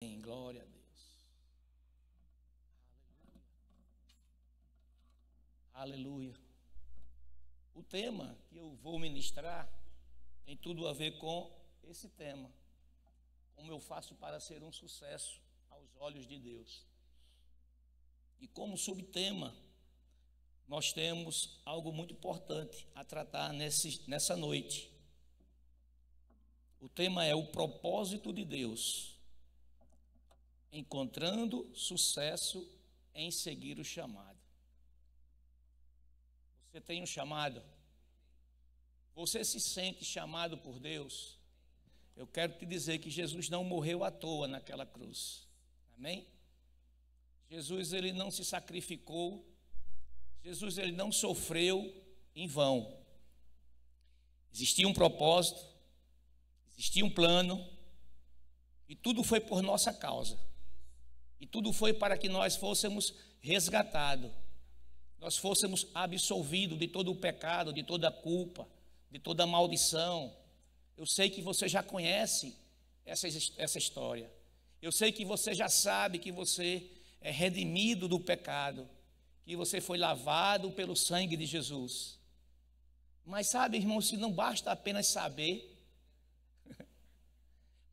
Glória a Deus. Aleluia. O tema que eu vou ministrar tem tudo a ver com esse tema. Como eu faço para ser um sucesso aos olhos de Deus. E como subtema, nós temos algo muito importante a tratar nessa noite. O tema é o propósito de Deus. Encontrando sucesso em seguir o chamado. Você tem um chamado? Você se sente chamado por Deus? Eu quero te dizer que Jesus não morreu à toa naquela cruz. Amém? Jesus, ele não se sacrificou. Jesus, ele não sofreu em vão. Existia um propósito, existia um plano, e tudo foi por nossa causa. E tudo foi para que nós fôssemos resgatados, nós fôssemos absolvidos de todo o pecado, de toda a culpa, de toda a maldição. Eu sei que você já conhece essa história. Eu sei que você já sabe que você é redimido do pecado, que você foi lavado pelo sangue de Jesus. Mas sabe, irmão, se não basta apenas saber,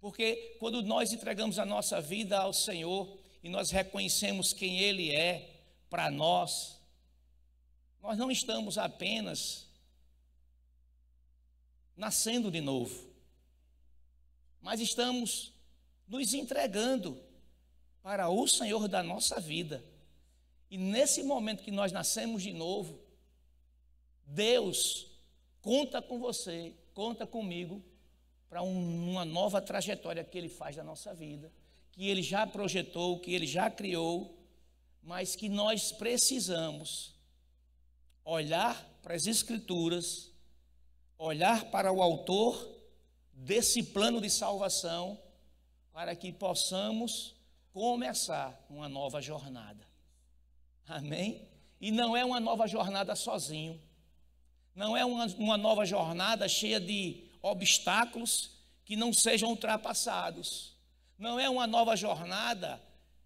porque quando nós entregamos a nossa vida ao Senhor e nós reconhecemos quem Ele é para nós, nós não estamos apenas nascendo de novo, mas estamos nos entregando para o Senhor da nossa vida. E nesse momento que nós nascemos de novo, Deus conta com você, conta comigo, para uma nova trajetória que Ele faz da nossa vida, que Ele já projetou, que Ele já criou, mas que nós precisamos olhar para as Escrituras, olhar para o autor desse plano de salvação, para que possamos começar uma nova jornada. Amém? E não é uma nova jornada sozinho, não é uma nova jornada cheia de obstáculos que não sejam ultrapassados. Não é uma nova jornada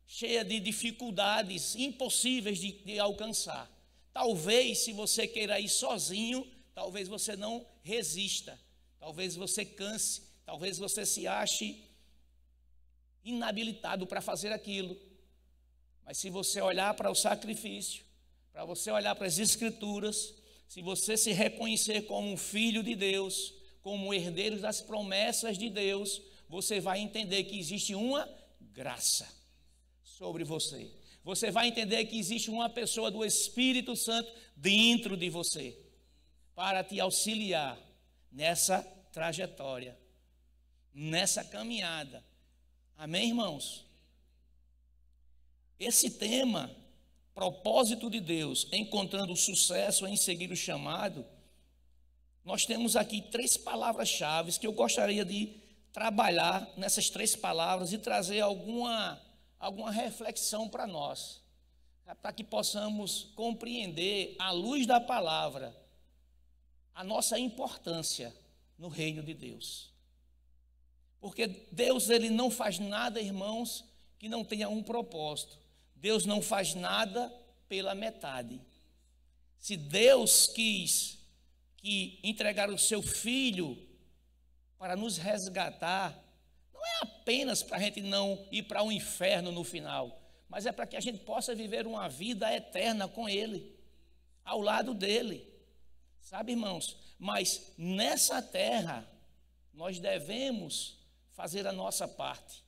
cheia de dificuldades impossíveis de alcançar. Talvez, se você queira ir sozinho, talvez você não resista. Talvez você canse. Talvez você se ache inabilitado para fazer aquilo. Mas se você olhar para o sacrifício, para você olhar para as Escrituras, se você se reconhecer como um filho de Deus, como herdeiro das promessas de Deus, você vai entender que existe uma graça sobre você. Você vai entender que existe uma pessoa do Espírito Santo dentro de você, para te auxiliar nessa trajetória, nessa caminhada. Amém, irmãos? Esse tema, propósito de Deus, encontrando sucesso em seguir o chamado, nós temos aqui 3 palavras-chave que eu gostaria de trabalhar nessas 3 palavras e trazer alguma reflexão para nós, para que possamos compreender, à luz da palavra, a nossa importância no reino de Deus. Porque Deus, ele não faz nada, irmãos, que não tenha um propósito. Deus não faz nada pela metade. Se Deus quis que entregar o seu Filho para nos resgatar, não é apenas para a gente não ir para o inferno no final, mas é para que a gente possa viver uma vida eterna com Ele, ao lado dEle. Sabe, irmãos? Mas nessa terra, nós devemos fazer a nossa parte.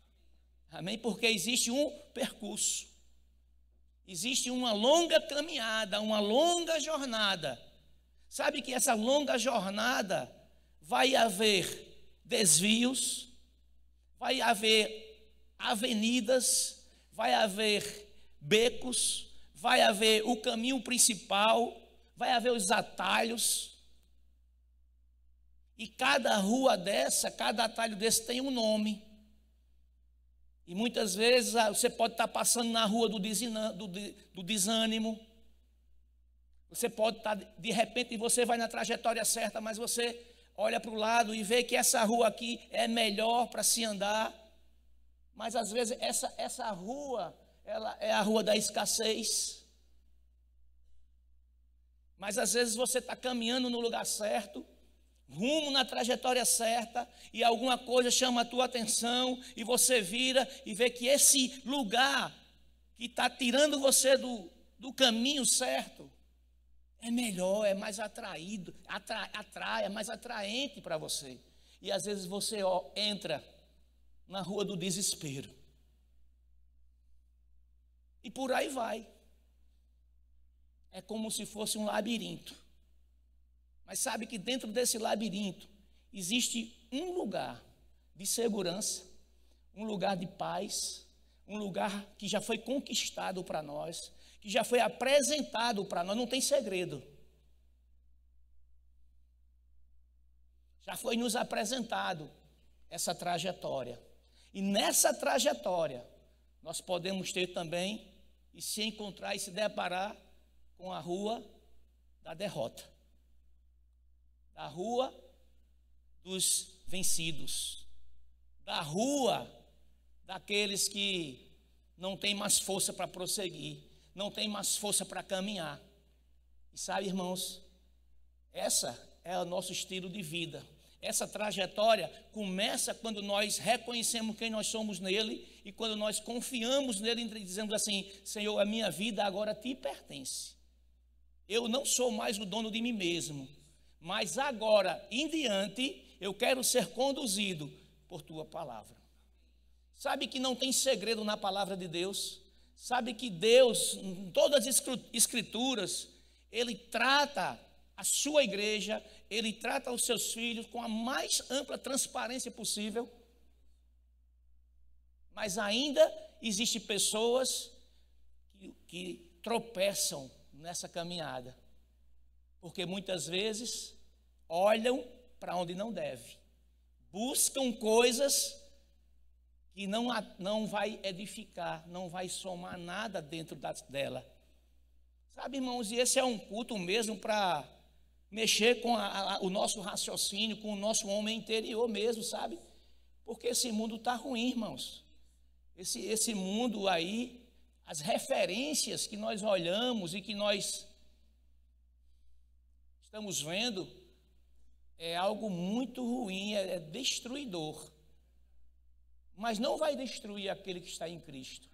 Amém? Porque existe um percurso, existe uma longa caminhada, uma longa jornada. Sabe que essa longa jornada vai haver desvios, vai haver avenidas, vai haver becos, vai haver o caminho principal, vai haver os atalhos. E cada rua dessa, cada atalho desse tem um nome. E muitas vezes você pode estar passando na rua do desânimo. Você pode estar, de repente, você vai na trajetória certa, mas você olha para o lado e vê que essa rua aqui é melhor para se andar. Mas às vezes essa rua, ela é a rua da escassez. Mas às vezes você está caminhando no lugar certo, rumo na trajetória certa, e alguma coisa chama a tua atenção, e você vira e vê que esse lugar que está tirando você do caminho certo é melhor, é mais atraído, atrai, é mais atraente para você. E às vezes você entra na rua do desespero. E por aí vai. É como se fosse um labirinto. Mas sabe que dentro desse labirinto existe um lugar de segurança, um lugar de paz, um lugar que já foi conquistado para nós, que já foi apresentado para nós, não tem segredo. Já foi nos apresentado essa trajetória. E nessa trajetória, nós podemos ter também e se encontrar e se deparar com a rua da derrota, da rua dos vencidos, da rua daqueles que não têm mais força para prosseguir, não têm mais força para caminhar. E sabe, irmãos, essa é o nosso estilo de vida. Essa trajetória começa quando nós reconhecemos quem nós somos nele e quando nós confiamos nele, dizendo assim: Senhor, a minha vida agora te pertence. Eu não sou mais o dono de mim mesmo, mas agora em diante eu quero ser conduzido por tua palavra. Sabe que não tem segredo na palavra de Deus? Sabe que Deus, em todas as escrituras, ele trata a sua igreja, ele trata os seus filhos com a mais ampla transparência possível. Mas ainda existem pessoas que tropeçam nessa caminhada, porque muitas vezes olham para onde não deve, buscam coisas que não vai edificar, não vai somar nada dentro dela. Sabe, irmãos, e esse é um culto mesmo para mexer com o nosso raciocínio, com o nosso homem interior mesmo, sabe? Porque esse mundo está ruim, irmãos. Esse mundo aí, as referências que nós olhamos e que nós estamos vendo, é algo muito ruim, é destruidor. Mas não vai destruir aquele que está em Cristo.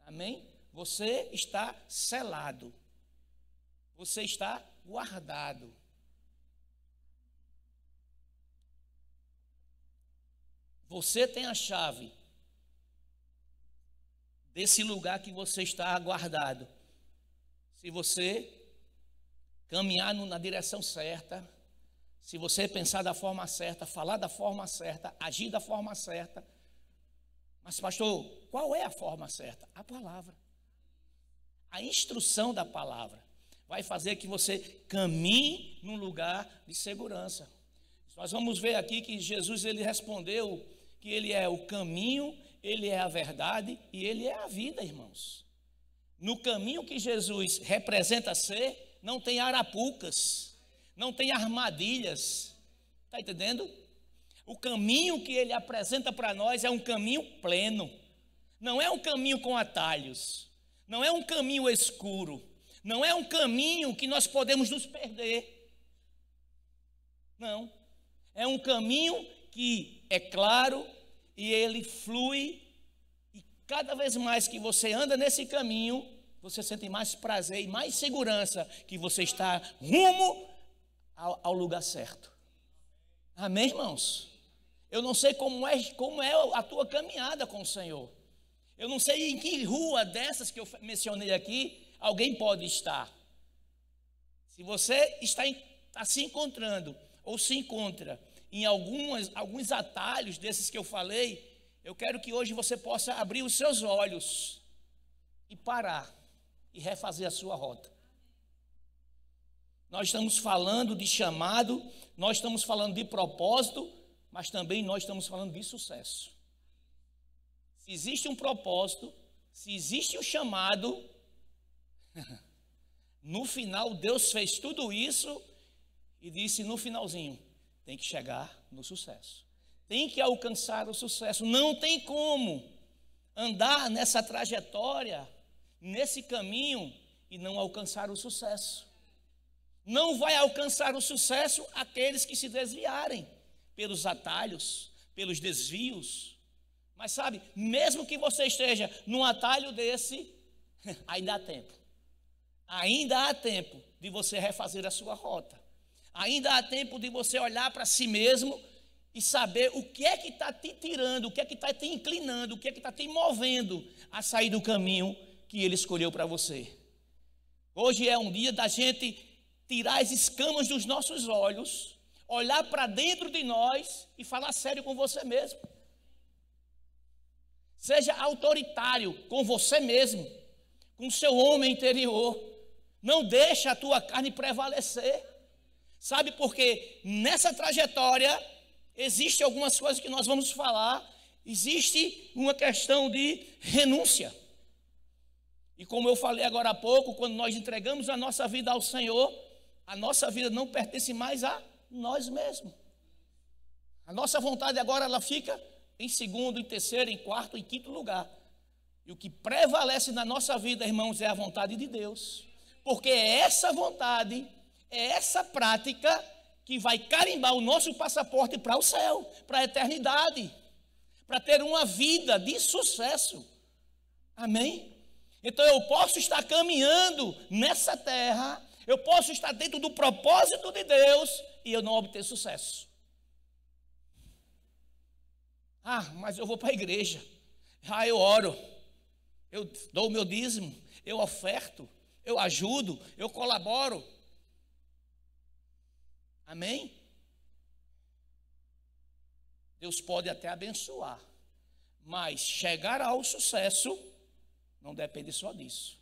Amém? Você está selado. Você está guardado. Você tem a chave desse lugar que você está guardado. Se você caminhar na direção certa, se você pensar da forma certa, falar da forma certa, agir da forma certa. Mas, pastor, qual é a forma certa? A palavra. A instrução da palavra vai fazer que você caminhe num lugar de segurança. Nós vamos ver aqui que Jesus, ele respondeu que ele é o caminho, ele é a verdade e ele é a vida, irmãos. No caminho que Jesus representa ser, não tem arapucas, não tem armadilhas. Está entendendo? O caminho que ele apresenta para nós é um caminho pleno. Não é um caminho com atalhos. Não é um caminho escuro. Não é um caminho que nós podemos nos perder. Não. É um caminho que é claro e ele flui. E cada vez mais que você anda nesse caminho, você sente mais prazer e mais segurança que você está rumo ao lugar certo. Amém, irmãos? Eu não sei como é a tua caminhada com o Senhor. Eu não sei em que rua dessas que eu mencionei aqui alguém pode estar. Se você está se encontrando ou se encontra em alguns atalhos desses que eu falei, eu quero que hoje você possa abrir os seus olhos e parar e refazer a sua rota. Nós estamos falando de chamado, nós estamos falando de propósito, mas também nós estamos falando de sucesso. Se existe um propósito, se existe um chamado, no final Deus fez tudo isso e disse no finalzinho, tem que chegar no sucesso. Tem que alcançar o sucesso, não tem como. andar nessa trajetória, nesse caminho e não alcançar o sucesso. Não vai alcançar o sucesso aqueles que se desviarem pelos atalhos, pelos desvios. Mas sabe, mesmo que você esteja num atalho desse, ainda há tempo. Ainda há tempo de você refazer a sua rota. Ainda há tempo de você olhar para si mesmo e saber o que é que está te tirando, o que é que está te inclinando, o que é que está te movendo a sair do caminho que Ele escolheu para você. Hoje é um dia da gente tirar as escamas dos nossos olhos, olhar para dentro de nós e falar sério com você mesmo. Seja autoritário com você mesmo, com o seu homem interior. Não deixa a tua carne prevalecer. Sabe por quê? Nessa trajetória existem algumas coisas que nós vamos falar. Existe uma questão de renúncia. E como eu falei agora há pouco, quando nós entregamos a nossa vida ao Senhor, a nossa vida não pertence mais a nós mesmos. A nossa vontade agora ela fica em segundo, em terceiro, em quarto, em quinto lugar. E o que prevalece na nossa vida, irmãos, é a vontade de Deus. Porque é essa vontade, é essa prática que vai carimbar o nosso passaporte para o céu, para a eternidade, para ter uma vida de sucesso. Amém? Então eu posso estar caminhando nessa terra, eu posso estar dentro do propósito de Deus e eu não obter sucesso. Ah, mas eu vou para a igreja. Ah, eu oro. Eu dou o meu dízimo. Eu oferto. Eu ajudo. Eu colaboro. Amém? Deus pode até abençoar. Mas chegar ao sucesso não depende só disso.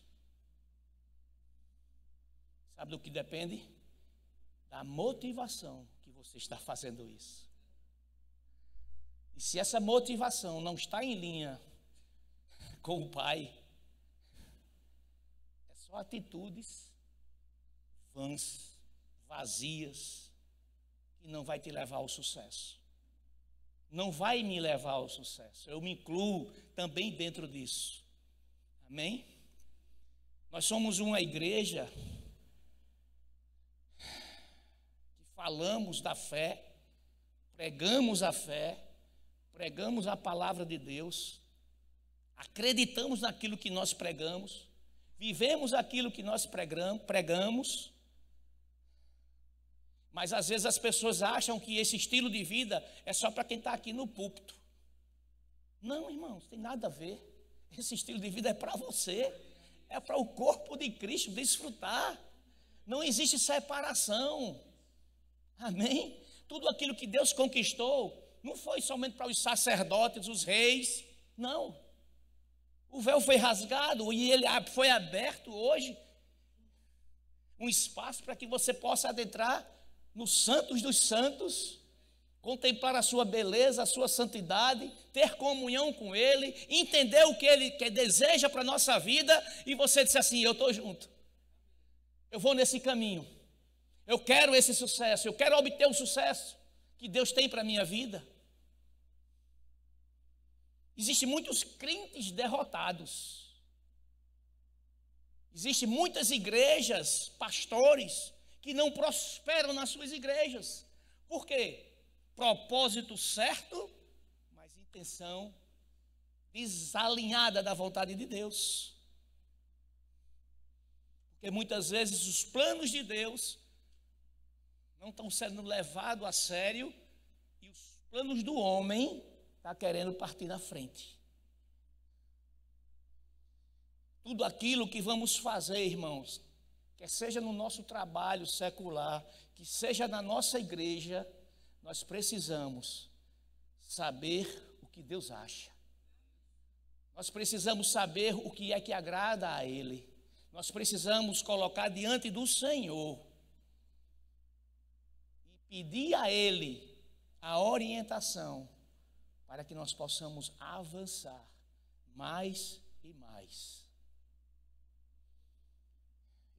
Sabe do que depende? Da motivação que você está fazendo isso. E se essa motivação não está em linha com o Pai, é só atitudes vãs, vazias, que não vai te levar ao sucesso. Não vai me levar ao sucesso. Eu me incluo também dentro disso. Amém? Nós somos uma igreja que falamos da fé, pregamos a fé, pregamos a palavra de Deus, acreditamos naquilo que nós pregamos, vivemos aquilo que nós pregamos, mas às vezes as pessoas acham que esse estilo de vida é só para quem está aqui no púlpito. Não, irmãos, não tem nada a ver. Esse estilo de vida é para você, é para o corpo de Cristo desfrutar. Não existe separação. Amém? Tudo aquilo que Deus conquistou não foi somente para os sacerdotes, os reis, não. O véu foi rasgado e ele foi aberto hoje. Um espaço para que você possa adentrar nos santos dos santos, contemplar a sua beleza, a sua santidade, ter comunhão com Ele, entender o que Ele deseja para a nossa vida, e você disse assim, eu estou junto. Eu vou nesse caminho. Eu quero esse sucesso, eu quero obter o sucesso que Deus tem para a minha vida. Existem muitos crentes derrotados. Existem muitas igrejas, pastores, que não prosperam nas suas igrejas. Por quê? Propósito certo, mas intenção desalinhada da vontade de Deus. Porque muitas vezes os planos de Deus não estão sendo levados a sério e os planos do homem estão querendo partir na frente. Tudo aquilo que vamos fazer, irmãos, quer seja no nosso trabalho secular, que seja na nossa igreja, nós precisamos saber o que Deus acha. Nós precisamos saber o que é que agrada a Ele. Nós precisamos colocar diante do Senhor e pedir a Ele a orientação para que nós possamos avançar mais e mais.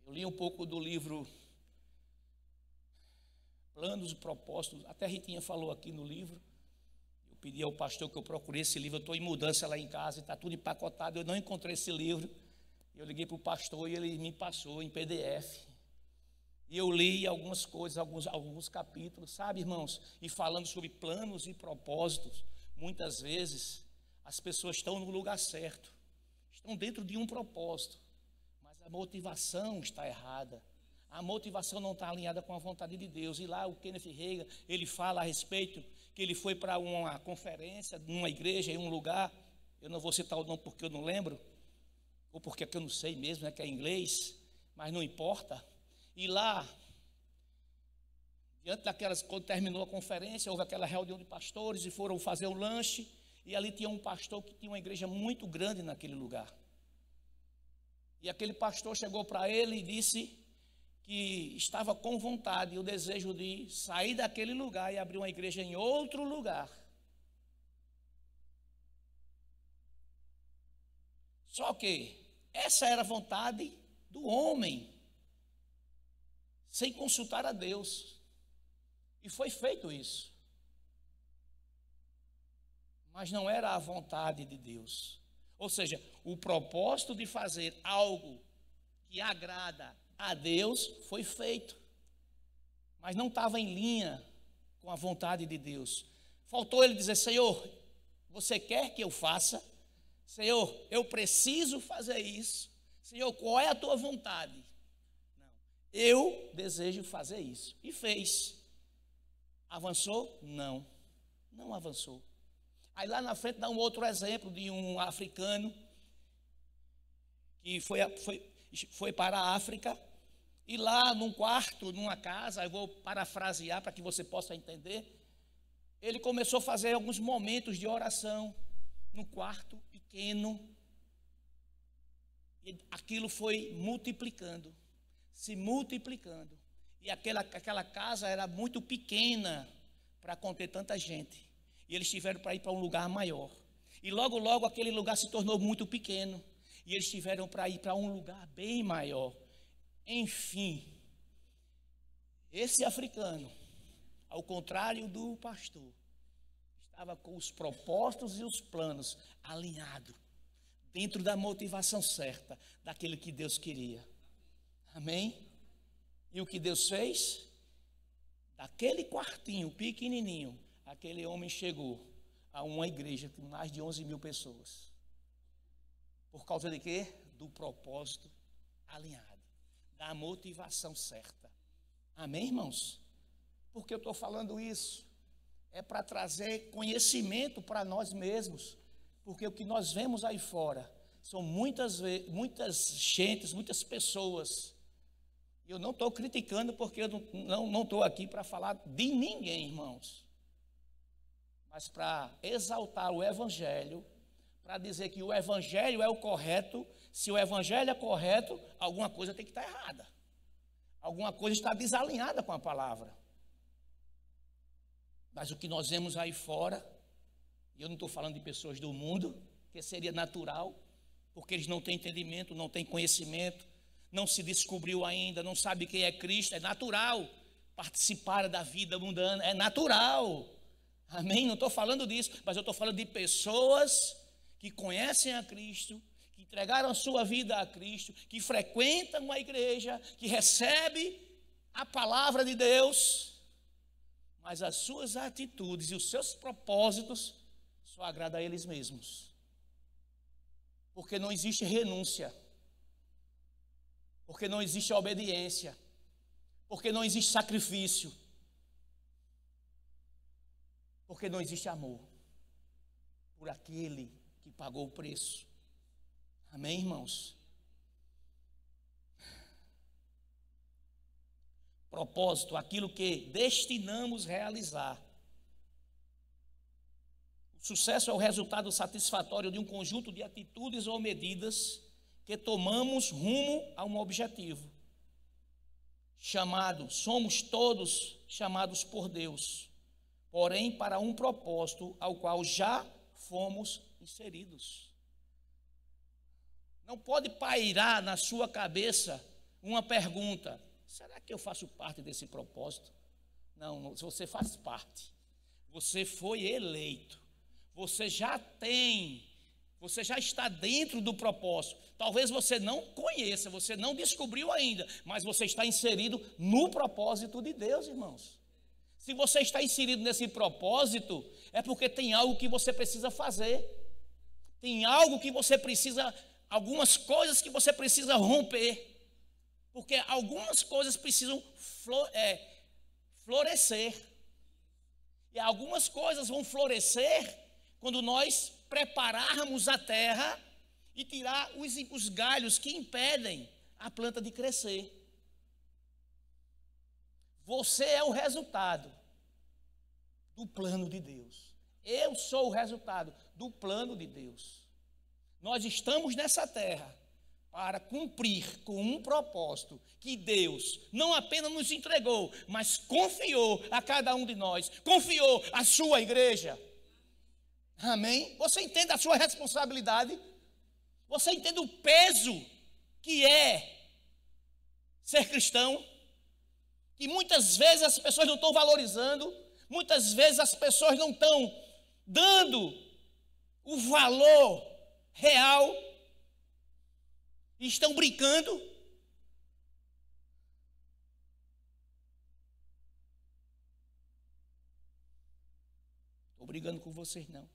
Eu li um pouco do livro Planos e Propósitos, até a Ritinha falou aqui no livro. Eu pedi ao pastor que eu procurei esse livro. Eu estou em mudança lá em casa e está tudo empacotado. Eu não encontrei esse livro. Eu liguei para o pastor e ele me passou em PDF. E eu li algumas coisas, alguns capítulos, sabe, irmãos? E falando sobre planos e propósitos. Muitas vezes as pessoas estão no lugar certo, estão dentro de um propósito, mas a motivação está errada. A motivação não está alinhada com a vontade de Deus. E lá o Kenneth Hagin, ele fala a respeito que ele foi para uma conferência, numa igreja, em um lugar. Eu não vou citar o nome porque eu não lembro, ou porque é que eu não sei mesmo, né, que é em inglês, mas não importa. E lá, diante daquelas, quando terminou a conferência, houve aquela reunião de pastores e foram fazer um lanche. E ali tinha um pastor que tinha uma igreja muito grande naquele lugar. E aquele pastor chegou para ele e disse que estava com vontade e o desejo de sair daquele lugar e abrir uma igreja em outro lugar. Só que essa era a vontade do homem, sem consultar a Deus. E foi feito isso. Mas não era a vontade de Deus. Ou seja, o propósito de fazer algo que agrada a Deus foi feito, mas não estava em linha com a vontade de Deus. Faltou ele dizer: Senhor, você quer que eu faça? Senhor, eu preciso fazer isso. Senhor, qual é a tua vontade? Não, eu desejo fazer isso. E fez. Avançou? Não, não avançou. Aí lá na frente dá um outro exemplo de um africano que foi para a África, e lá num quarto, numa casa, eu vou parafrasear para que você possa entender, ele começou a fazer alguns momentos de oração num quarto pequeno, e aquilo foi multiplicando, se multiplicando, e aquela casa era muito pequena para conter tanta gente. E eles tiveram para ir para um lugar maior. E logo, logo aquele lugar se tornou muito pequeno. E eles tiveram para ir para um lugar bem maior. Enfim, esse africano, ao contrário do pastor, estava com os propósitos e os planos alinhados, dentro da motivação certa, daquilo que Deus queria. Amém? E o que Deus fez? Daquele quartinho pequenininho, aquele homem chegou a uma igreja com mais de 11 mil pessoas. Por causa de quê? Do propósito alinhado, da motivação certa. Amém, irmãos? Por que eu estou falando isso? É para trazer conhecimento para nós mesmos. Porque o que nós vemos aí fora são muitas gentes, muitas pessoas. E eu não estou criticando porque eu não estou aqui para falar de ninguém, irmãos. Mas para exaltar o Evangelho, para dizer que o Evangelho é o correto. Se o Evangelho é correto, alguma coisa tem que estar errada. Alguma coisa está desalinhada com a palavra. Mas o que nós vemos aí fora, e eu não estou falando de pessoas do mundo, que seria natural, porque eles não têm entendimento, não têm conhecimento, não se descobriu ainda, não sabe quem é Cristo. É natural participar da vida mundana, é natural. Amém? Não estou falando disso, mas eu estou falando de pessoas que conhecem a Cristo, que entregaram a sua vida a Cristo, que frequentam a igreja, que recebem a palavra de Deus, mas as suas atitudes e os seus propósitos só agradam a eles mesmos. Porque não existe renúncia, porque não existe obediência, porque não existe sacrifício, porque não existe amor por aquele que pagou o preço. Amém, irmãos? Propósito, aquilo que destinamos realizar. O sucesso é o resultado satisfatório de um conjunto de atitudes ou medidas que tomamos rumo a um objetivo. Somos todos chamados por Deus, porém para um propósito ao qual já fomos inseridos. Não pode pairar na sua cabeça uma pergunta: será que eu faço parte desse propósito? Não, você faz parte. Você foi eleito você já tem, você já está dentro do propósito. Talvez você não conheça, você não descobriu ainda, mas você está inserido no propósito de Deus, irmãos. Se você está inserido nesse propósito, é porque tem algo que você precisa fazer. Tem algo que você precisa, algumas coisas que você precisa romper. Porque algumas coisas precisam florescer. E algumas coisas vão florescer quando nós prepararmos a terra e tirar os galhos que impedem a planta de crescer. Você é o resultado do plano de Deus. Eu sou o resultado do plano de Deus. Nós estamos nessa terra para cumprir com um propósito que Deus não apenas nos entregou, mas confiou a cada um de nós, confiou à sua igreja. Amém? Você entende a sua responsabilidade? Você entende o peso que é ser cristão? Que muitas vezes as pessoas não estão valorizando, muitas vezes as pessoas não estão dando o valor real, e estão brincando. Estou brigando com vocês não.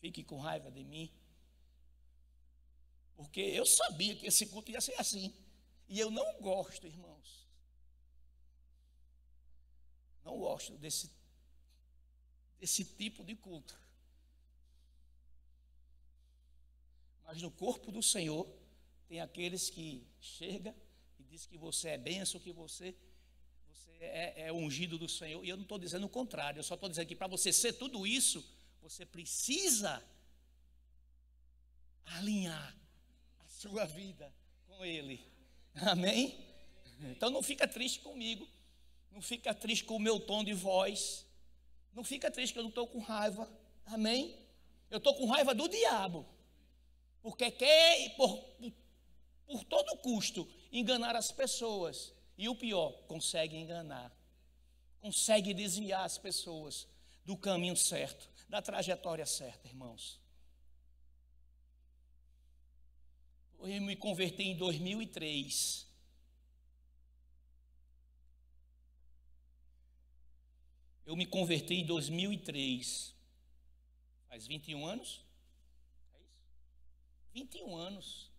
Fique com raiva de mim, porque eu sabia que esse culto ia ser assim, e eu não gosto, irmãos, não gosto desse tipo de culto. Mas no corpo do Senhor tem aqueles que chegam e diz que você é bênção, que você é ungido do Senhor. E eu não estou dizendo o contrário, eu só estou dizendo que para você ser tudo isso, você precisa alinhar a sua vida com Ele. Amém? Então não fica triste comigo, não fica triste com o meu tom de voz, não fica triste que eu não estou com raiva. Amém? Eu estou com raiva do diabo, porque quer por todo custo enganar as pessoas. E o pior, consegue enganar, consegue desviar as pessoas do caminho certo, da trajetória certa, irmãos. Eu me converti em 2003. Eu me converti em 2003. Faz 21 anos? É isso? 21 anos.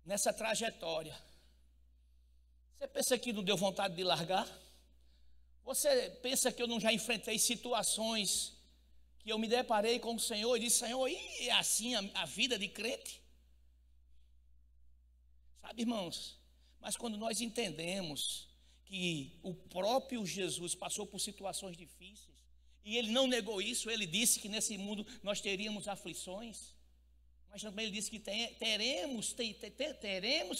Nessa trajetória. Você pensa que não deu vontade de largar? Você pensa que eu não já enfrentei situações que eu me deparei com o Senhor e disse: Senhor, e é assim a vida de crente? Sabe, irmãos, mas quando nós entendemos que o próprio Jesus passou por situações difíceis, e Ele não negou isso, Ele disse que nesse mundo nós teríamos aflições, mas também Ele disse que teremos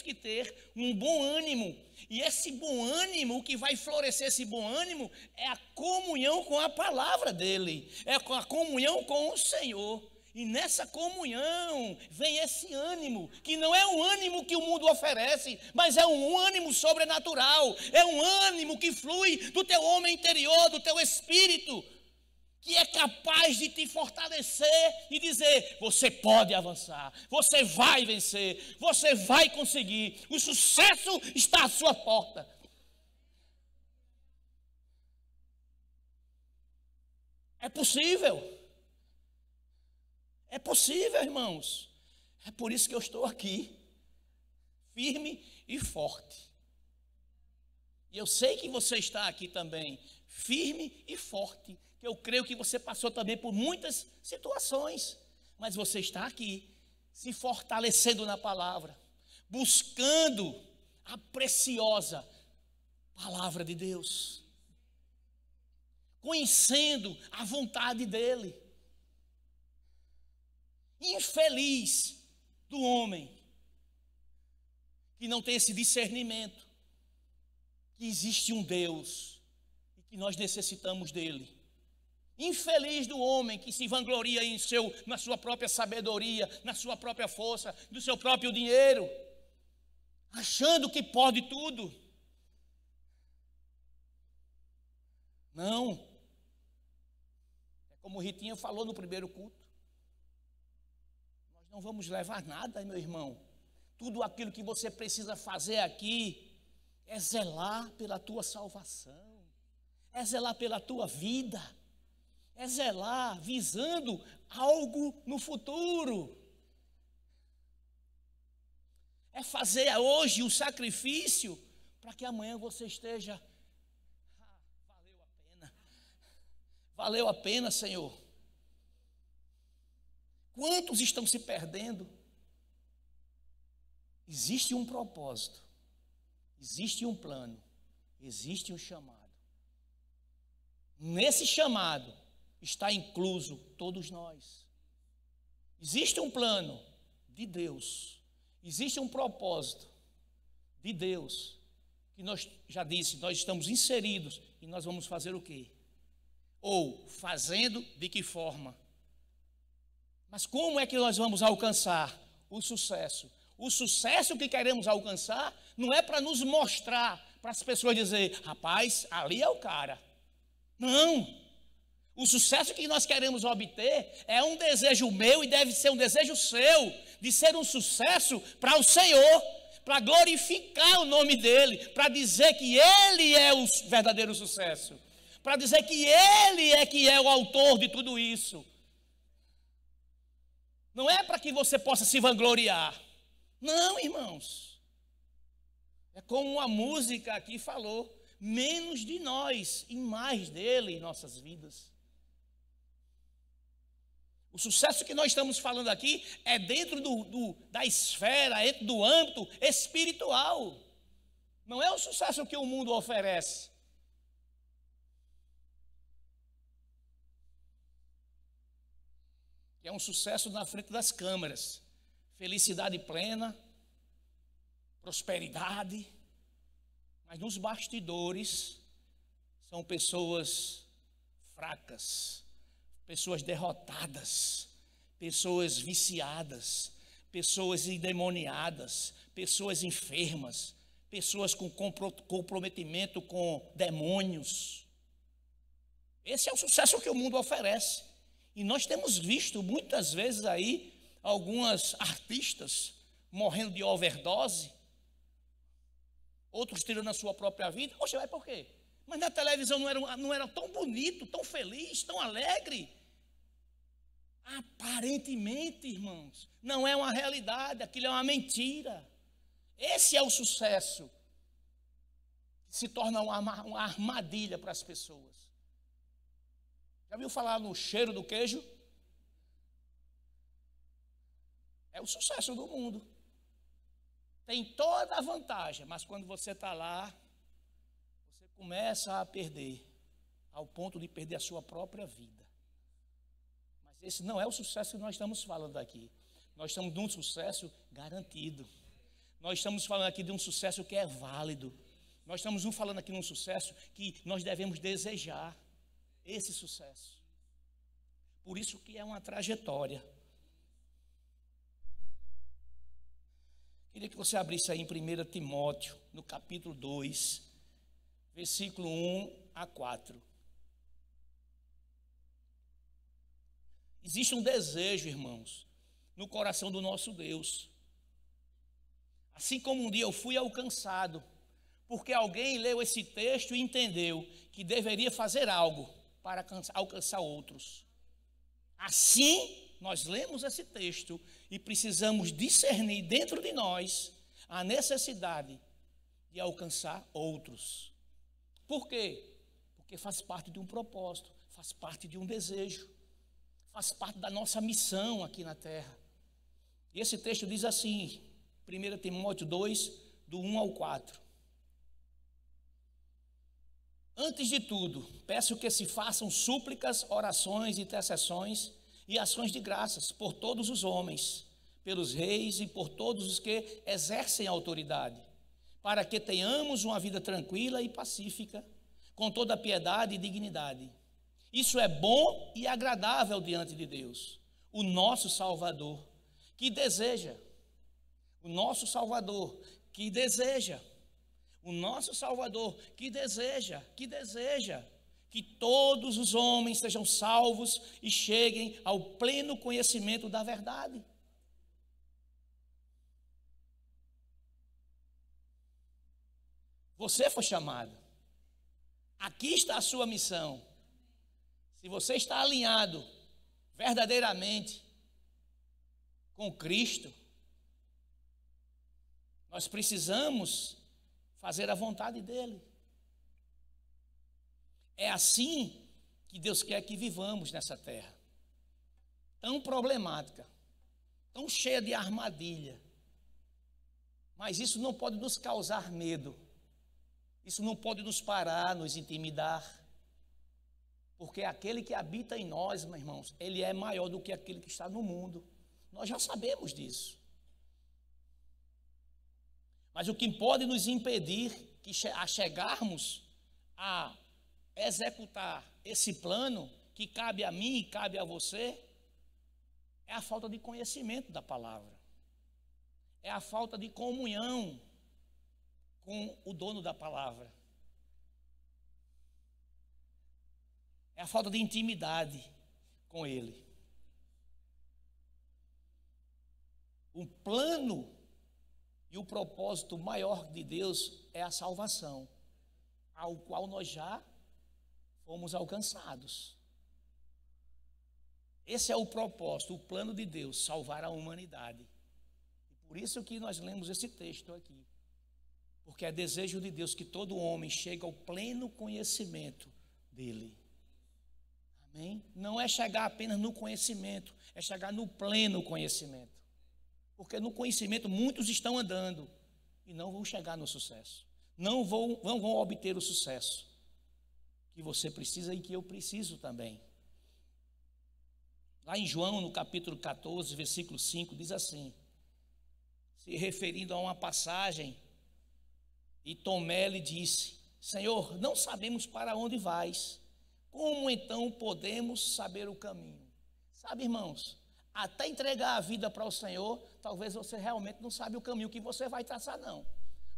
que ter um bom ânimo, e esse bom ânimo, o que vai florescer esse bom ânimo, é a comunhão com a palavra dEle, é a comunhão com o Senhor. E nessa comunhão vem esse ânimo, que não é um ânimo que o mundo oferece, mas é um ânimo sobrenatural, é um ânimo que flui do teu homem interior, do teu espírito, que é capaz de te fortalecer e dizer: você pode avançar, você vai vencer, você vai conseguir, o sucesso está à sua porta. É possível. É possível, irmãos. É por isso que eu estou aqui, firme e forte. E eu sei que você está aqui também, firme e forte, que eu creio que você passou também por muitas situações, mas você está aqui, se fortalecendo na palavra, buscando a preciosa palavra de Deus, conhecendo a vontade dEle. Infeliz do homem que não tem esse discernimento, que existe um Deus e que nós necessitamos dele. Infeliz do homem que se vangloria na sua própria sabedoria, na sua própria força, do seu próprio dinheiro, achando que pode tudo. Não. É Como o Ritinha falou no primeiro culto. Nós não vamos levar nada, meu irmão. Tudo aquilo que você precisa fazer aqui é zelar pela tua salvação, é zelar pela tua vida, é zelar visando algo no futuro. É fazer hoje o sacrifício para que amanhã você esteja, valeu a pena. Valeu a pena, Senhor. Quantos estão se perdendo? Existe um propósito, existe um plano, existe um chamado. Nesse chamado está incluso todos nós. Existe um plano de Deus, existe um propósito de Deus, que nós, já disse, nós estamos inseridos e nós vamos fazer o quê? Ou fazendo de que forma? Mas como é que nós vamos alcançar o sucesso? O sucesso que queremos alcançar não é para nos mostrar, para as pessoas dizer, rapaz, ali é o cara. Não. O sucesso que nós queremos obter é um desejo meu e deve ser um desejo seu, de ser um sucesso para o Senhor, para glorificar o nome dEle, para dizer que Ele é o verdadeiro sucesso, para dizer que Ele que é o autor de tudo isso. Não é para que você possa se vangloriar. Não, irmãos. É como uma música aqui falou, menos de nós e mais dele em nossas vidas. O sucesso que nós estamos falando aqui é dentro da esfera, dentro do âmbito espiritual. Não é o sucesso que o mundo oferece. É um sucesso na frente das câmeras. Felicidade plena, prosperidade. Mas nos bastidores são pessoas fracas, pessoas derrotadas, pessoas viciadas, pessoas endemoniadas, pessoas enfermas, pessoas com comprometimento com demônios. Esse é o sucesso que o mundo oferece. E nós temos visto muitas vezes aí algumas artistas morrendo de overdose, outros tirando a sua própria vida. Poxa, vai por quê? Mas na televisão não era tão bonito, tão feliz, tão alegre. Aparentemente, irmãos, não é uma realidade, aquilo é uma mentira. Esse é o sucesso que se torna uma armadilha para as pessoas. Já viu falar no cheiro do queijo? É o sucesso do mundo. Tem toda a vantagem, mas quando você está lá, você começa a perder, ao ponto de perder a sua própria vida. Mas esse não é o sucesso que nós estamos falando aqui. Nós estamos de um sucesso garantido. Nós estamos falando aqui de um sucesso que é válido. Nós estamos falando aqui de um sucesso que nós devemos desejar. Esse sucesso. Por isso que é uma trajetória. Queria que você abrisse aí em 1 Timóteo, no capítulo 2, versículo 1 a 4. Existe um desejo, irmãos, no coração do nosso Deus. Assim como um dia eu fui alcançado, porque alguém leu esse texto e entendeu que deveria fazer algo para alcançar outros. Assim, nós lemos esse texto e precisamos discernir dentro de nós a necessidade de alcançar outros. Por quê? Porque faz parte de um propósito, faz parte de um desejo, faz parte da nossa missão aqui na terra. E esse texto diz assim, 1 Timóteo 2, do 1 ao 4. Antes de tudo, peço que se façam súplicas, orações, intercessões e ações de graças por todos os homens, pelos reis e por todos os que exercem a autoridade, para que tenhamos uma vida tranquila e pacífica, com toda piedade e dignidade. Isso é bom e agradável diante de Deus, o nosso Salvador, que deseja, o nosso Salvador, que deseja, o nosso Salvador, que deseja que todos os homens sejam salvos e cheguem ao pleno conhecimento da verdade. Você foi chamado. Aqui está a sua missão. Se você está alinhado verdadeiramente com Cristo, nós precisamos fazer a vontade dele. É assim que Deus quer que vivamos nessa terra, tão problemática, tão cheia de armadilha. Mas isso não pode nos causar medo, isso não pode nos parar, nos intimidar, porque aquele que habita em nós, meus irmãos, ele é maior do que aquele que está no mundo. Nós já sabemos disso. Mas o que pode nos impedir a chegarmos a executar esse plano que cabe a mim e cabe a você é a falta de conhecimento da palavra, é a falta de comunhão com o dono da palavra, é a falta de intimidade com ele. O plano e o propósito maior de Deus é a salvação, ao qual nós já fomos alcançados. Esse é o propósito, o plano de Deus, salvar a humanidade. E por isso que nós lemos esse texto aqui. Porque é desejo de Deus que todo homem chegue ao pleno conhecimento dele. Amém? Não é chegar apenas no conhecimento, é chegar no pleno conhecimento. Porque no conhecimento muitos estão andando e não vão chegar no sucesso. Não vão obter o sucesso que você precisa e que eu preciso também. Lá em João, no capítulo 14, versículo 5, diz assim, se referindo a uma passagem, e Tomé lhe disse, Senhor, não sabemos para onde vais, como então podemos saber o caminho? Sabe, irmãos, até entregar a vida para o Senhor, talvez você realmente não sabe o caminho que você vai traçar, não.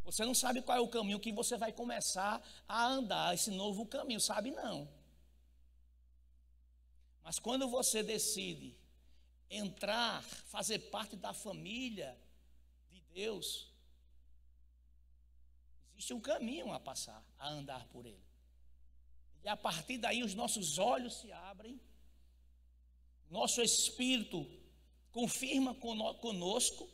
Você não sabe qual é o caminho que você vai começar a andar, esse novo caminho, sabe não. Mas quando você decide entrar, fazer parte da família de Deus, existe um caminho a passar, a andar por ele. E a partir daí os nossos olhos se abrem, nosso espírito confirma conosco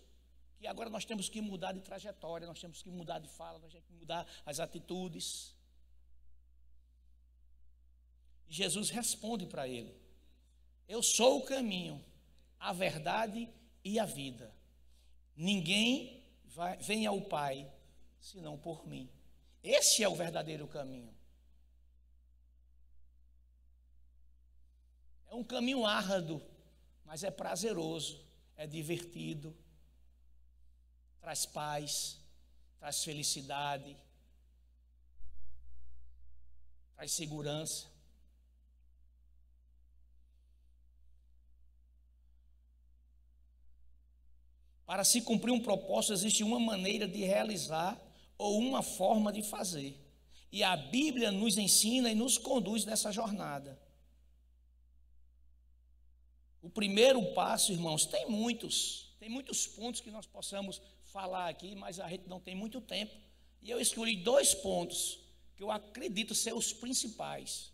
que agora nós temos que mudar de trajetória, nós temos que mudar de fala, nós temos que mudar as atitudes. E Jesus responde para ele, eu sou o caminho, a verdade e a vida. Ninguém vem ao Pai senão por mim. Esse é o verdadeiro caminho. É um caminho árduo, mas é prazeroso, é divertido, traz paz, traz felicidade, traz segurança. Para se cumprir um propósito, existe uma maneira de realizar ou uma forma de fazer. E a Bíblia nos ensina e nos conduz nessa jornada. O primeiro passo, irmãos, tem muitos pontos que nós possamos falar aqui, mas a gente não tem muito tempo. E eu escolhi 2 pontos que eu acredito ser os principais.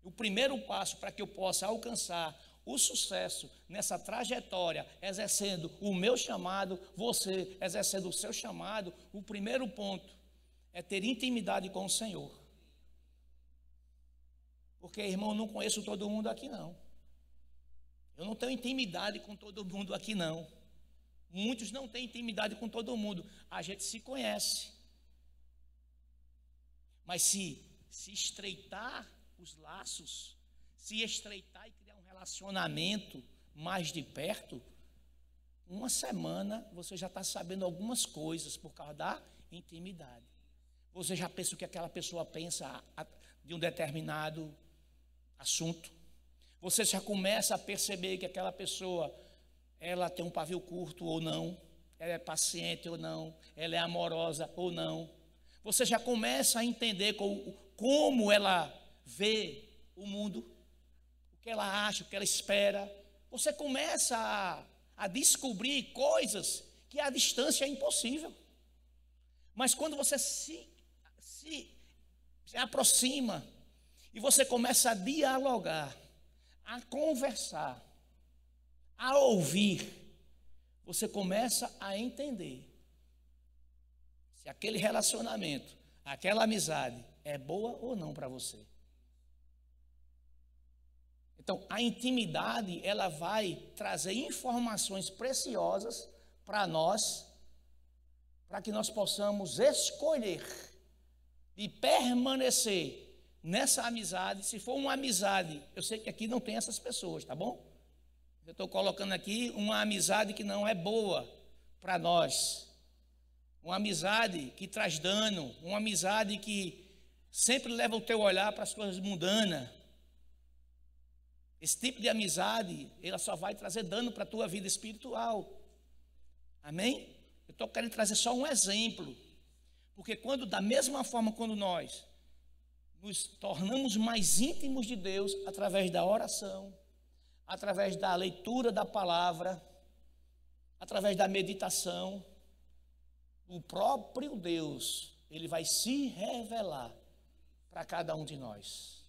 O primeiro passo para que eu possa alcançar o sucesso nessa trajetória, exercendo o meu chamado, você exercendo o seu chamado, o primeiro ponto é ter intimidade com o Senhor. Porque, irmão, eu não conheço todo mundo aqui, não. Eu não tenho intimidade com todo mundo aqui, não. Muitos não têm intimidade com todo mundo. A gente se conhece. Mas se estreitar os laços, se estreitar e criar um relacionamento mais de perto, uma semana você já está sabendo algumas coisas por causa da intimidade. Você já pensa o que aquela pessoa pensa de um determinado assunto. Você já começa a perceber que aquela pessoa, ela tem um pavio curto ou não, ela é paciente ou não, ela é amorosa ou não. Você já começa a entender como ela vê o mundo, o que ela acha, o que ela espera. Você começa a descobrir coisas que à distância é impossível. Mas quando você se aproxima e você começa a dialogar, a conversar, a ouvir, você começa a entender se aquele relacionamento, aquela amizade é boa ou não para você. Então, a intimidade, ela vai trazer informações preciosas para nós, para que nós possamos escolher e permanecer nessa amizade. Se for uma amizade, eu sei que aqui não tem essas pessoas, tá bom? Eu estou colocando aqui uma amizade que não é boa para nós. Uma amizade que traz dano, uma amizade que sempre leva o teu olhar para as coisas mundanas. Esse tipo de amizade, ela só vai trazer dano para a tua vida espiritual. Amém? Eu estou querendo trazer só um exemplo. Porque da mesma forma, quando nós nos tornamos mais íntimos de Deus, através da oração, através da leitura da palavra, através da meditação, o próprio Deus, ele vai se revelar para cada um de nós.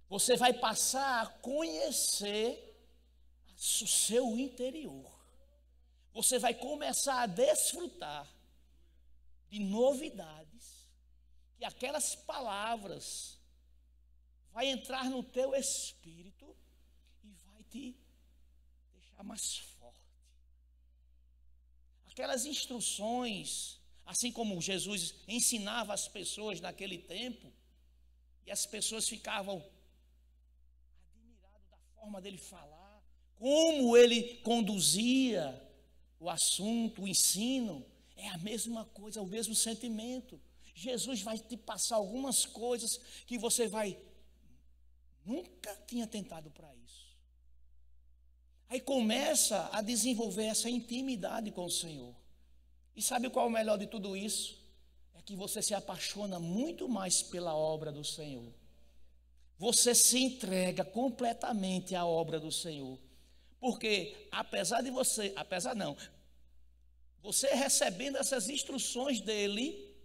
Você vai passar a conhecer o seu interior. Você vai começar a desfrutar de novidades, que aquelas palavras vai entrar no teu espírito e vai te deixar mais forte. Aquelas instruções, assim como Jesus ensinava as pessoas naquele tempo, e as pessoas ficavam admiradas da forma dele falar, como ele conduzia o assunto, o ensino, é a mesma coisa, o mesmo sentimento. Jesus vai te passar algumas coisas que você nunca tinha tentado para isso. Aí começa a desenvolver essa intimidade com o Senhor. E sabe qual é o melhor de tudo isso? É que você se apaixona muito mais pela obra do Senhor. Você se entrega completamente à obra do Senhor. Porque você recebendo essas instruções dele,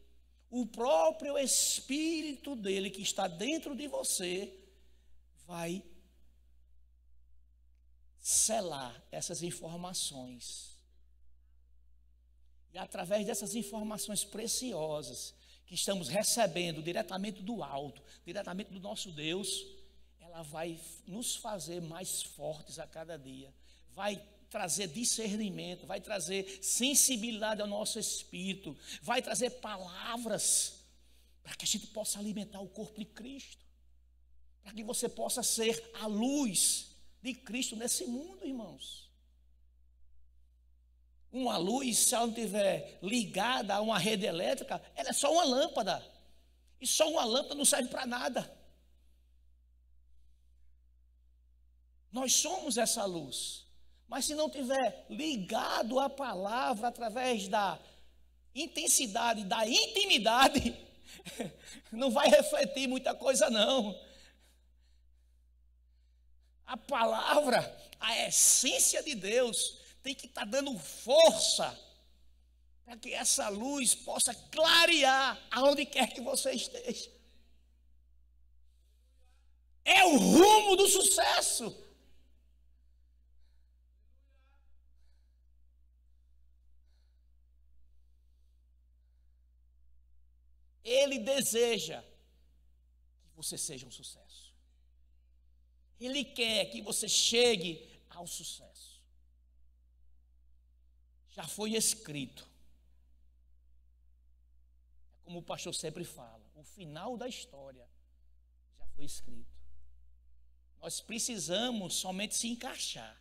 o próprio Espírito dele que está dentro de você vai selar essas informações. E através dessas informações preciosas que estamos recebendo diretamente do alto, diretamente do nosso Deus, ela vai nos fazer mais fortes a cada dia. Vai trazer discernimento, vai trazer sensibilidade ao nosso espírito, vai trazer palavras para que a gente possa alimentar o corpo de Cristo, para que você possa ser a luz de Cristo nesse mundo, irmãos. Uma luz, se ela não estiver ligada a uma rede elétrica, ela é só uma lâmpada. E só uma lâmpada não serve para nada. Nós somos essa luz. Mas se não estiver ligado à palavra através da intensidade, da intimidade, não vai refletir muita coisa não. A palavra, a essência de Deus, tem que estar dando força para que essa luz possa clarear aonde quer que você esteja. É o rumo do sucesso. Ele deseja que você seja um sucesso. Ele quer que você chegue ao sucesso. Já foi escrito. É como o pastor sempre fala, o final da história já foi escrito. Nós precisamos somente se encaixar,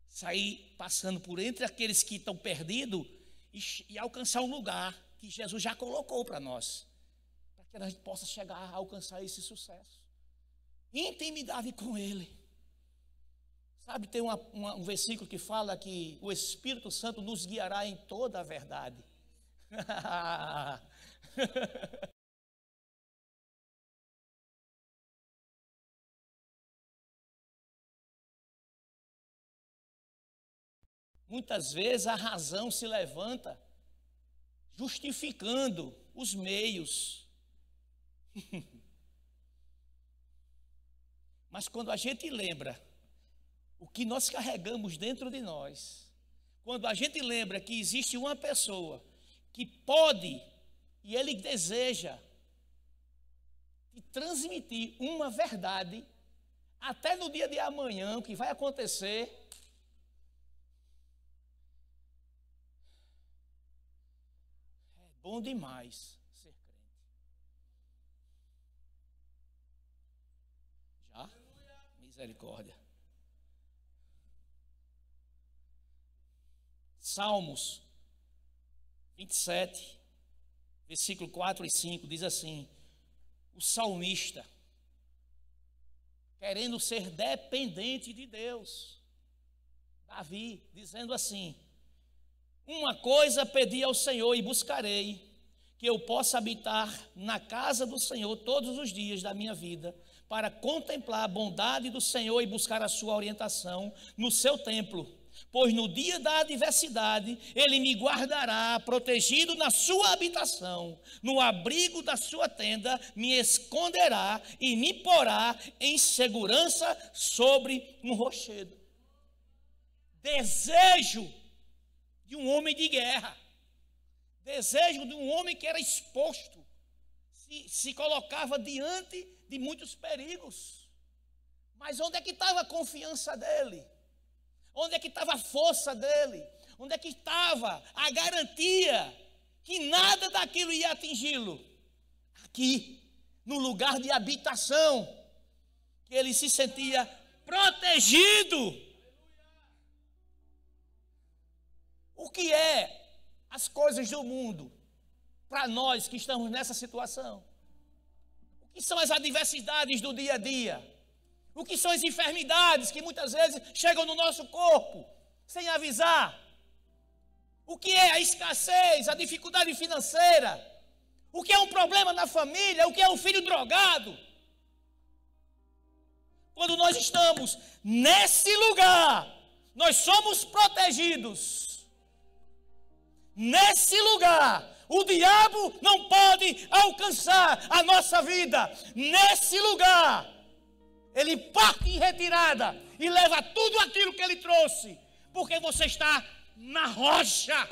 sair passando por entre aqueles que estão perdidos e alcançar um lugar que Jesus já colocou para nós, para que a gente possa chegar a alcançar esse sucesso. Intimidade com Ele. Sabe, tem um versículo que fala que o Espírito Santo nos guiará em toda a verdade. muitas vezes a razão se levanta justificando os meios. Mas quando a gente lembra o que nós carregamos dentro de nós, quando a gente lembra que existe uma pessoa que pode e ele deseja te transmitir uma verdade, até no dia de amanhã, o que vai acontecer, é bom demais ser crente. Já? Misericórdia. Salmos 27, versículo 4 e 5, diz assim: o salmista, querendo ser dependente de Deus, Davi, dizendo assim: uma coisa pedi ao Senhor e buscarei, que eu possa habitar na casa do Senhor todos os dias da minha vida, para contemplar a bondade do Senhor e buscar a sua orientação no seu templo. Pois no dia da adversidade, Ele me guardará, protegido na sua habitação, no abrigo da sua tenda, me esconderá e me porá em segurança sobre um rochedo. Desejo de um homem de guerra, desejo de um homem que era exposto, se colocava diante de muitos perigos. Mas onde é que estava a confiança dele? Onde é que estava a força dele? Onde é que estava a garantia que nada daquilo ia atingi-lo? Aqui, no lugar de habitação, que ele se sentia protegido. O que é as coisas do mundo para nós que estamos nessa situação? O que são as adversidades do dia a dia? O que são as enfermidades que muitas vezes chegam no nosso corpo sem avisar? O que é a escassez, a dificuldade financeira? O que é um problema na família? O que é um filho drogado? Quando nós estamos nesse lugar, nós somos protegidos. Nesse lugar, o diabo não pode alcançar a nossa vida. Nesse lugar, ele parte em retirada e leva tudo aquilo que ele trouxe, porque você está na rocha,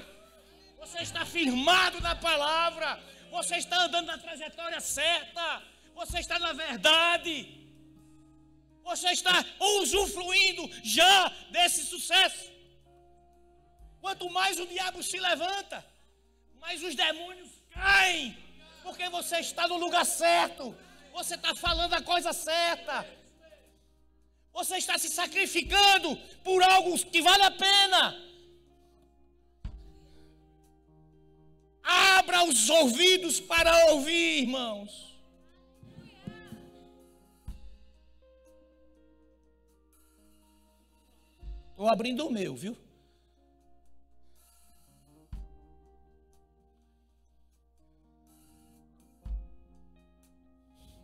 você está firmado na palavra, você está andando na trajetória certa, você está na verdade, você está usufruindo já desse sucesso. Quanto mais o diabo se levanta, mais os demônios caem, porque você está no lugar certo, você está falando a coisa certa. Você está se sacrificando por algo que vale a pena. Abra os ouvidos para ouvir, irmãos. Estou abrindo o meu, viu?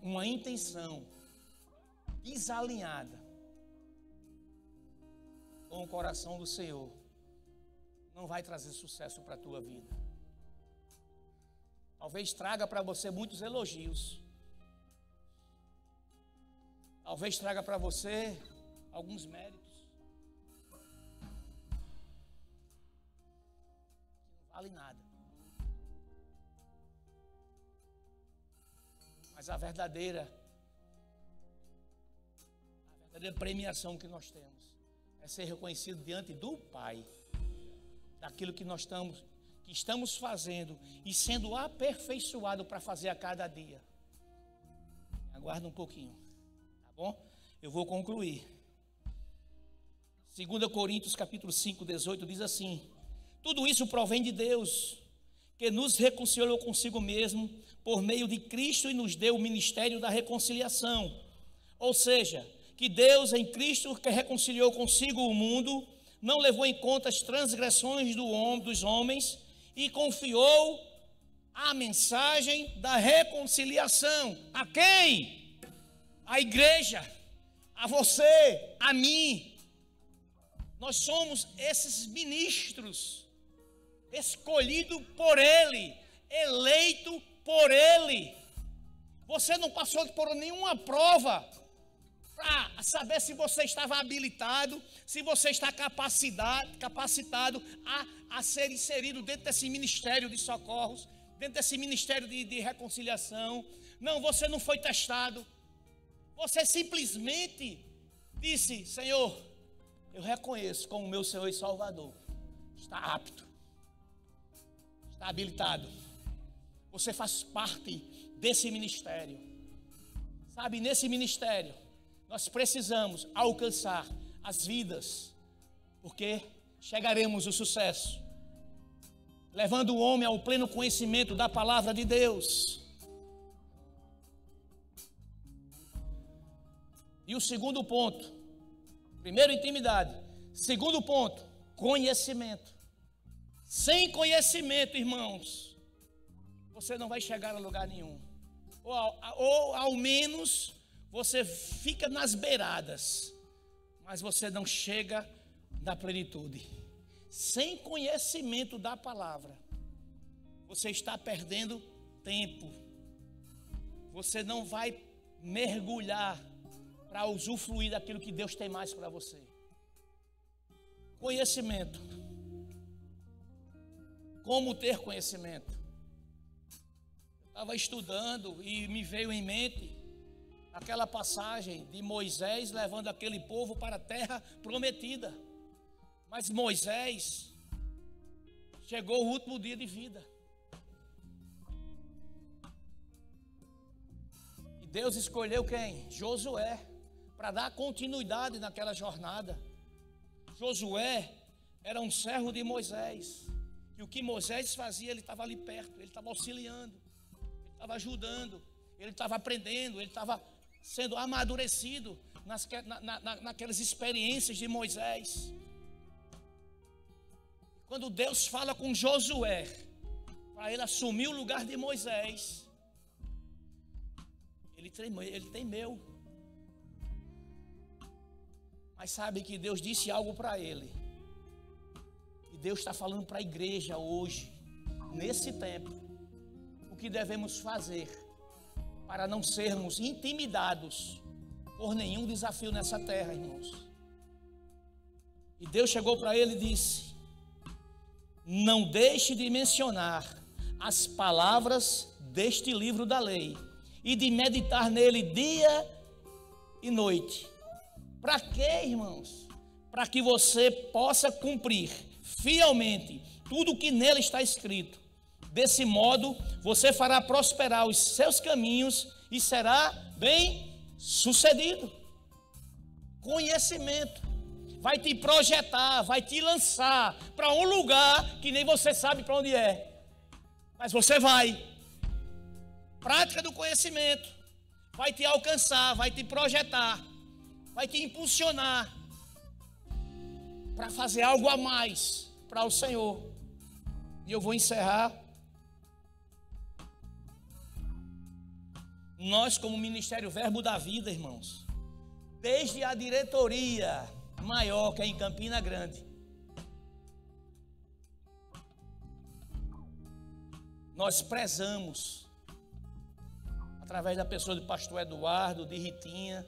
Uma intenção desalinhada com o coração do Senhor não vai trazer sucesso para a tua vida. Talvez traga para você muitos elogios. Talvez traga para você alguns méritos. Que não vale nada. Mas a verdadeira premiação que nós temos é ser reconhecido diante do Pai daquilo que nós estamos fazendo e sendo aperfeiçoado para fazer a cada dia. Aguarda um pouquinho, tá bom? Eu vou concluir. 2 Coríntios capítulo 5, 18 diz assim: tudo isso provém de Deus, que nos reconciliou consigo mesmo por meio de Cristo e nos deu o ministério da reconciliação. Ou seja, que Deus em Cristo, que reconciliou consigo o mundo, não levou em conta as transgressões dos homens e confiou a mensagem da reconciliação. A quem? A igreja, a você, a mim. Nós somos esses ministros, escolhido por Ele, eleito por Ele. Você não passou por nenhuma prova para saber se você estava habilitado, se você está capacitado a ser inserido dentro desse ministério de socorros, dentro desse ministério de reconciliação. Não, você não foi testado. Você simplesmente disse: Senhor, eu reconheço como meu Senhor e Salvador. Está apto, está habilitado. Você faz parte desse ministério. Sabe, nesse ministério nós precisamos alcançar as vidas, porque chegaremos ao sucesso, levando o homem ao pleno conhecimento da palavra de Deus. E o segundo ponto, primeiro, intimidade. Segundo ponto, conhecimento. Sem conhecimento, irmãos, você não vai chegar a lugar nenhum. Ou ao menos você fica nas beiradas, mas você não chega na plenitude. Sem conhecimento da palavra, você está perdendo tempo. Você não vai mergulhar para usufruir daquilo que Deus tem mais para você. Conhecimento. Como ter conhecimento? Eu estava estudando e me veio em mente aquela passagem de Moisés levando aquele povo para a terra prometida. Mas Moisés chegou o último dia de vida. E Deus escolheu quem? Josué, para dar continuidade naquela jornada. Josué era um servo de Moisés. E o que Moisés fazia, ele estava ali perto, ele estava auxiliando, ele estava ajudando, ele estava aprendendo, ele estava sendo amadurecido naquelas experiências de Moisés. Quando Deus fala com Josué, para ele assumir o lugar de Moisés, ele temeu. Mas sabe que Deus disse algo para ele. E Deus está falando para a igreja hoje, nesse tempo, o que devemos fazer para não sermos intimidados por nenhum desafio nessa terra, irmãos. E Deus chegou para ele e disse: não deixe de mencionar as palavras deste livro da lei e de meditar nele dia e noite. Para quê, irmãos? Para que você possa cumprir fielmente tudo o que nele está escrito. Desse modo, você fará prosperar os seus caminhos e será bem sucedido. Conhecimento vai te projetar, vai te lançar para um lugar que nem você sabe para onde é. Mas você vai. Prática do conhecimento vai te alcançar, vai te projetar, vai te impulsionar para fazer algo a mais para o Senhor. E eu vou encerrar. Nós, como Ministério Verbo da Vida, irmãos, desde a diretoria maior, que é em Campina Grande, nós prezamos, através da pessoa do pastor Eduardo, de Ritinha,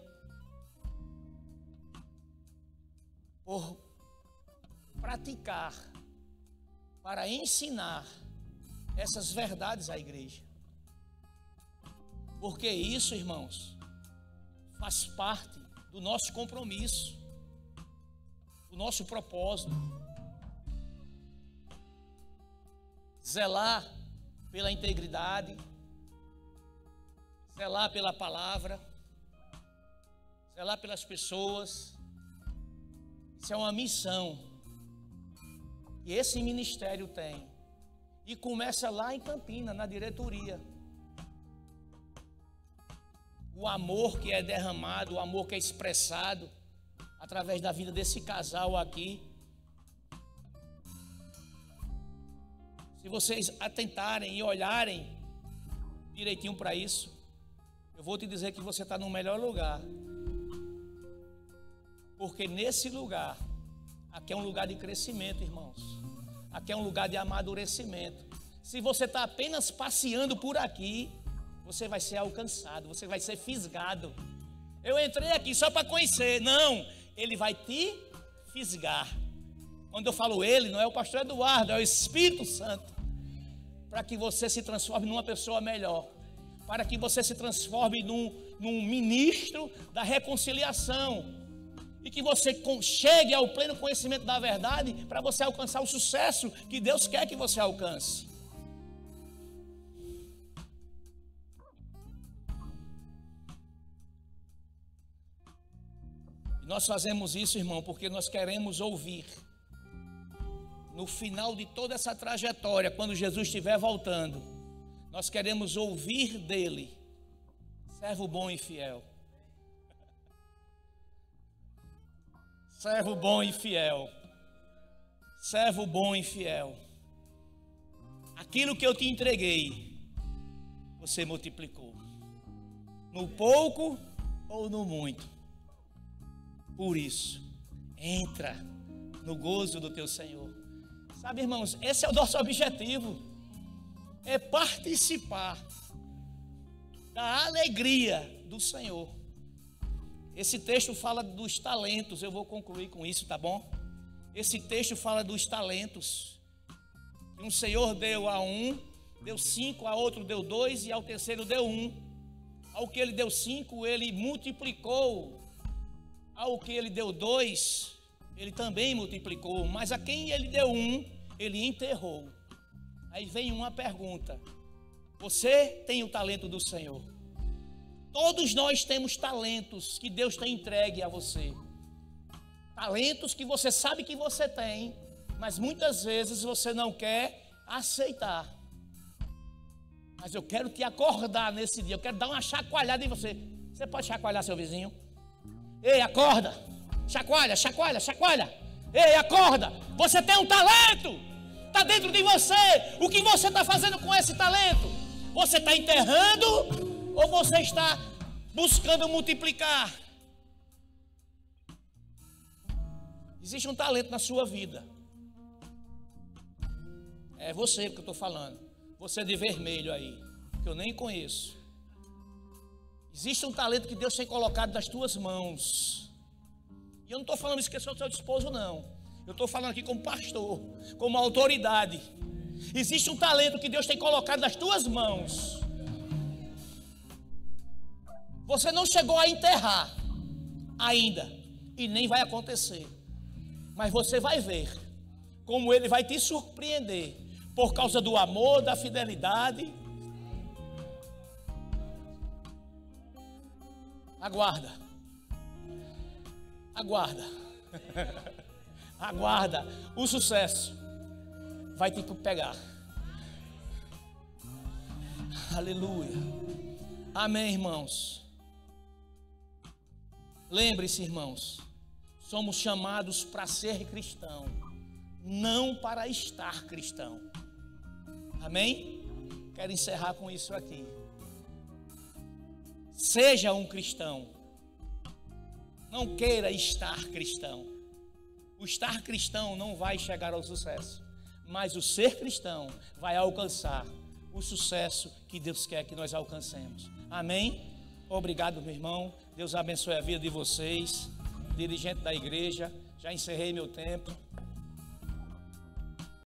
por praticar, para ensinar essas verdades à igreja. Porque isso, irmãos, faz parte do nosso compromisso, do nosso propósito. Zelar pela integridade, zelar pela palavra, zelar pelas pessoas. Isso é uma missão que esse ministério tem. E começa lá em Campina, na diretoria. O amor que é derramado, o amor que é expressado através da vida desse casal aqui. Se vocês atentarem e olharem direitinho para isso, eu vou te dizer que você está no melhor lugar. Porque nesse lugar Aqui é um lugar de crescimento, irmãos. Aqui é um lugar de amadurecimento. Se você está apenas passeando por aqui, você vai ser alcançado, você vai ser fisgado. Eu entrei aqui só para conhecer. Não, ele vai te fisgar. Quando eu falo ele, não é o pastor Eduardo, é o Espírito Santo. Para que você se transforme numa pessoa melhor. Para que você se transforme num ministro da reconciliação. E que você chegue ao pleno conhecimento da verdade para você alcançar o sucesso que Deus quer que você alcance. E nós fazemos isso, irmão, porque nós queremos ouvir. No final de toda essa trajetória, quando Jesus estiver voltando, nós queremos ouvir dele, servo bom e fiel. Servo bom e fiel. Servo bom e fiel. Aquilo que eu te entreguei, você multiplicou. No pouco ou no muito. Por isso, entra no gozo do teu Senhor. Sabe, irmãos, esse é o nosso objetivo. É participar da alegria do Senhor. Esse texto fala dos talentos, eu vou concluir com isso, tá bom? Esse texto fala dos talentos. Que um Senhor deu a um, deu 5, a outro deu 2 e ao terceiro deu 1. Ao que ele deu 5, ele multiplicou. Ao que ele deu 2, ele também multiplicou. Mas a quem ele deu 1, ele enterrou. Aí vem uma pergunta: você tem o talento do Senhor? Todos nós temos talentos que Deus tem entregue a você. Talentos que você sabe que você tem, mas muitas vezes você não quer aceitar. Mas eu quero te acordar nesse dia, eu quero dar uma chacoalhada em você. Você pode chacoalhar seu vizinho? Ei, acorda! Chacoalha, chacoalha, chacoalha! Ei, acorda! Você tem um talento! Está dentro de você! O que você está fazendo com esse talento? Você está enterrando? Ou você está buscando multiplicar? Existe um talento na sua vida. É você que eu estou falando. Você de vermelho aí, que eu nem conheço. Existe um talento que Deus tem colocado nas tuas mãos. E eu não estou falando isso que é só do seu esposo, não. Eu estou falando aqui como pastor, como autoridade. Existe um talento que Deus tem colocado nas tuas mãos. Você não chegou a enterrar ainda, e nem vai acontecer. Mas você vai ver como Ele vai te surpreender por causa do amor, da fidelidade. Aguarda. Aguarda. Aguarda. O sucesso vai te pegar. Aleluia. Amém, irmãos. Lembre-se, irmãos, somos chamados para ser cristão, não para estar cristão. Amém? Quero encerrar com isso aqui. Seja um cristão. Não queira estar cristão. O estar cristão não vai chegar ao sucesso, mas o ser cristão vai alcançar o sucesso que Deus quer que nós alcancemos. Amém? Obrigado, meu irmão. Deus abençoe a vida de vocês. Dirigente da igreja, já encerrei meu tempo.